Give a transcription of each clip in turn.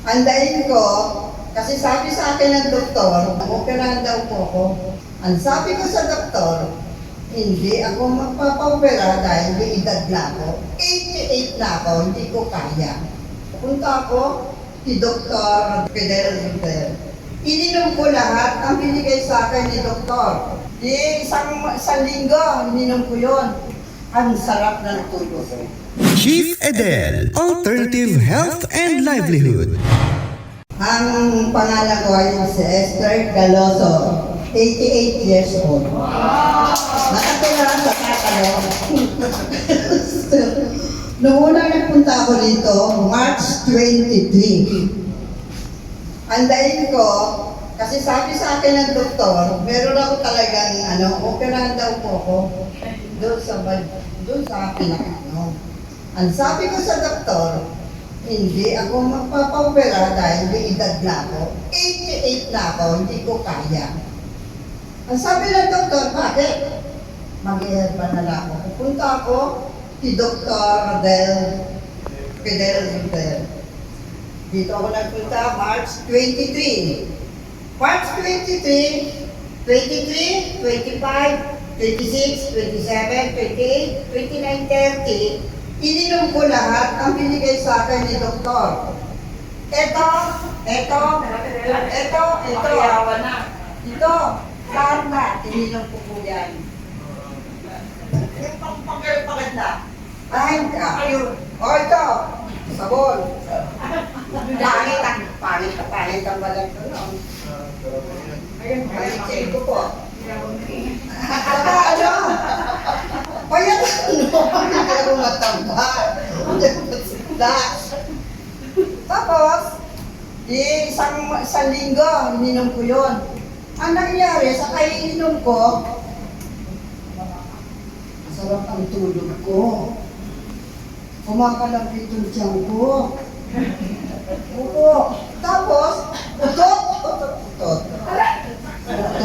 Andain ko, kasi sabi sa akin ng doktor, operahan daw po ako. Ang sabi ko sa doktor, hindi ako magpapa-opera dahil may edad na ako. 88 na ako, hindi ko kaya. Punta ako si Dr. Fidel Rivera. Ininom ko lahat ang binigay sa akin ni doktor. Isang linggo, ininom ko yun. Ang sarap ng tulog. Chief Edel, Alternative Health and Livelihood. Ang pangalan ko ay si Esther Galoso, 88 years old. Nakatira sa Tatalo. Noong una nagpunta ako dito, March 23. Andain ko, kasi sabi sa akin ng doktor, meron ako talagang, operahan daw po ako doon sa pinaka. Ang sabi ko sa doktor, hindi ako magpapa-opera dahil may edad na ako. 88 na ako, hindi ko kaya. Ang sabi ng doktor, bakit? Mag-i-herba na lang ako. Pupunta ako si Dr. Fidel Rivera. Dito ako nagpunta, March 23. March 23, 23, 25, 26, 27, 28, 29, 30, ininom ko lahat ang binigay sa akin ni doktor. Ito, lahat na, ininom ko po yan. Yung pangpagad na. Ay, ayun. O ito, sabon. Pangit ang balat ko noon. Ayun, pangit ko po. Saka payat hindi ako matamba. Tapos, isang linggo, ininom ko yun. Ang nangyari, sa kaiinom ko, masarap ang tulog ko. Kumakalapit yung tiyan ko. Oo. Tapos, utot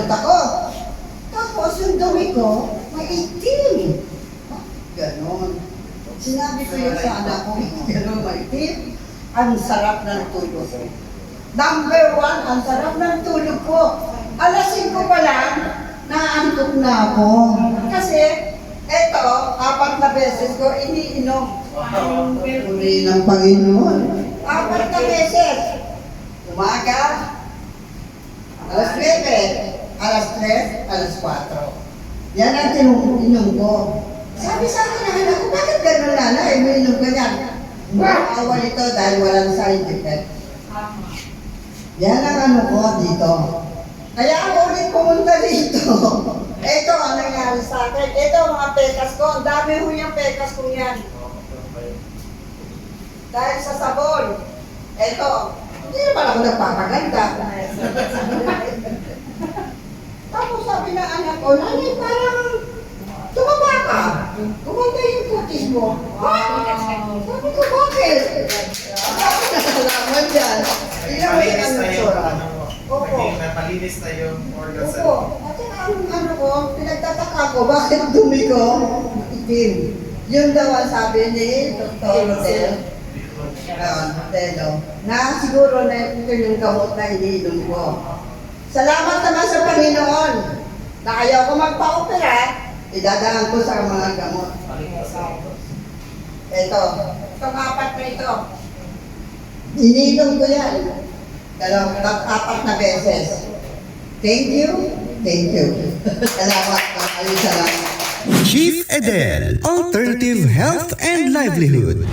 ako. Tapos yung dumi ko, may itim. Ganon. Sinabi ko yun sa anak ko, ganon may itim. Ang sarap ng tulog. Number 1, ang sarap ng tulog ko. Alas 5 pa lang, naantok na ako. Kasi, eto, 4 na beses ko iniinom. Uri ng Panginoon. 4 na beses. Umaga, alas 9, alas 3, alas 4. Yan ang inom ko. Sabi sa akin ng anak ko, bakit gano'n nanay? May inom ka yan. Awa nito dahil walang side effect. Yan ang ano ko dito. Kaya ako ulit pumunta dito. Ito ang nangyari sa akin. Ito mga pekas ko. Ang dami ho yung pekas ko yan. Dahil sa sabon. Ito. Hindi naman ako nagpapaganda. Tapos sabi ng anak ko, nanay parang tumaba ka. Kumanda yung putis mo. Sabi ko, bakit? Sabi na nalaman dyan. Ilang may Opo. Malinis na yung organ sa Opo. At ano ko, pinagtataka ko, bakit dumi ko itim? Yun daw ang sabi ni Dr. Rodelo, na siguro na ito yung gamot na iniinom ko. Salamat naman sa Panginoon na ayaw ko magpa-opera, idadaan ko sa mga gamot. Itong 4 na ito. Iniinom ko yan. 4 na beses. Thank you. Salamat. Chief Edel, Alternative Health and Livelihood.